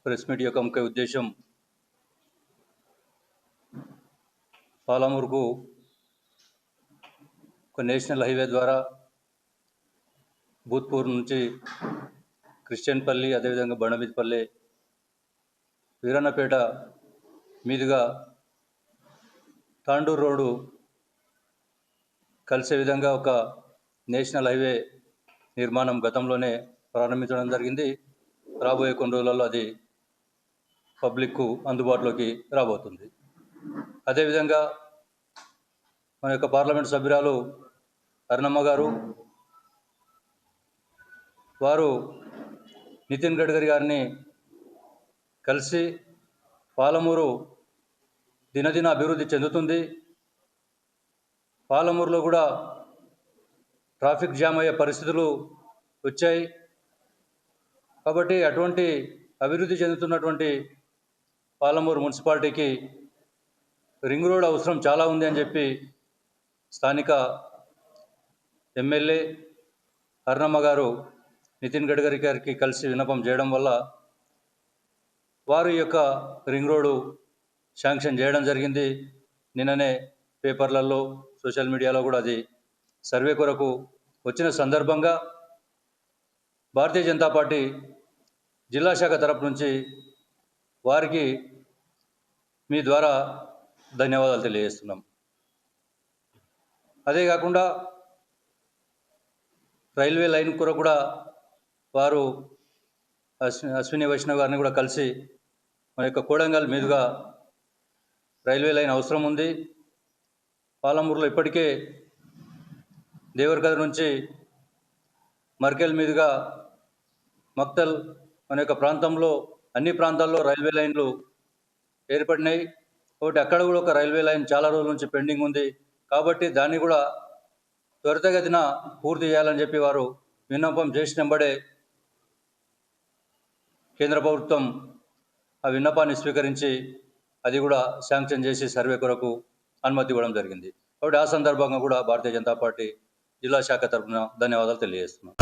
Press meet యొక్క ముఖ్య ఉద్దేశం పాలమూరుకు ఒక నేషనల్ హైవే ద్వారా భూత్పూర్ నుంచి క్రిస్టియన్పల్లి, అదేవిధంగా బండమీదపల్లి, వీరన్నపేట మీదుగా తాండూరు రోడ్డు కలిసే విధంగా ఒక నేషనల్ హైవే నిర్మాణం గతంలోనే ప్రారంభించడం జరిగింది. రాబోయే కొన్ని రోజులలో అది పబ్లిక్కు అందుబాటులోకి రాబోతుంది. అదేవిధంగా మన యొక్క పార్లమెంట్ సభ్యురాలు అరుణమ్మ గారు వారు నితిన్ గడ్కరీ గారిని కలిసి పాలమూరు దినదిన అభివృద్ధి చెందుతుంది, పాలమూరులో కూడా ట్రాఫిక్ జామ్ అయ్యే పరిస్థితులు వచ్చాయి కాబట్టి అటువంటి అభివృద్ధి చెందుతున్నటువంటి పాలమూరు మున్సిపాలిటీకి రింగ్ రోడ్ అవసరం చాలా ఉంది అని చెప్పి స్థానిక ఎమ్మెల్యే అరుణమ్మ గారు నితిన్ గడ్కరీ గారికి కలిసి విన్నపం చేయడం వల్ల వారు ఈ యొక్క రింగ్ రోడ్డు శాంక్షన్ చేయడం జరిగింది. నిన్ననే పేపర్లలో, సోషల్ మీడియాలో కూడా అది సర్వే కొరకు వచ్చిన సందర్భంగా భారతీయ జనతా పార్టీ జిల్లా శాఖ తరపు నుంచి వారికి మీ ద్వారా ధన్యవాదాలు తెలియజేస్తున్నాం. అదే కాకుండా రైల్వే లైన్ కొరకు కూడా వారు అశ్విని వైష్ణవ్ గారిని కూడా కలిసి మన యొక్క కోడంగల్ మీదుగా రైల్వే లైన్ అవసరం ఉంది. పాలమూరులో ఇప్పటికే దేవరకద్ర నుంచి మర్కెల్ మీదుగా మక్తల్ మన యొక్క ప్రాంతంలో అన్ని ప్రాంతాల్లో రైల్వే లైన్లు ఏర్పడినాయి కాబట్టి అక్కడ కూడా ఒక రైల్వే లైన్ చాలా రోజుల నుంచి పెండింగ్ ఉంది కాబట్టి దాన్ని కూడా త్వరితగతిన పూర్తి చేయాలని చెప్పి వారు విన్నపం చేసినంబడే కేంద్ర ప్రభుత్వం ఆ విన్నపాన్ని స్వీకరించి అది కూడా శాంక్షన్ చేసి సర్వే కొరకు అనుమతి ఇవ్వడం జరిగింది. కాబట్టి ఆ సందర్భంగా కూడా భారతీయ జనతా పార్టీ జిల్లా శాఖ తరఫున ధన్యవాదాలు తెలియజేస్తున్నాం.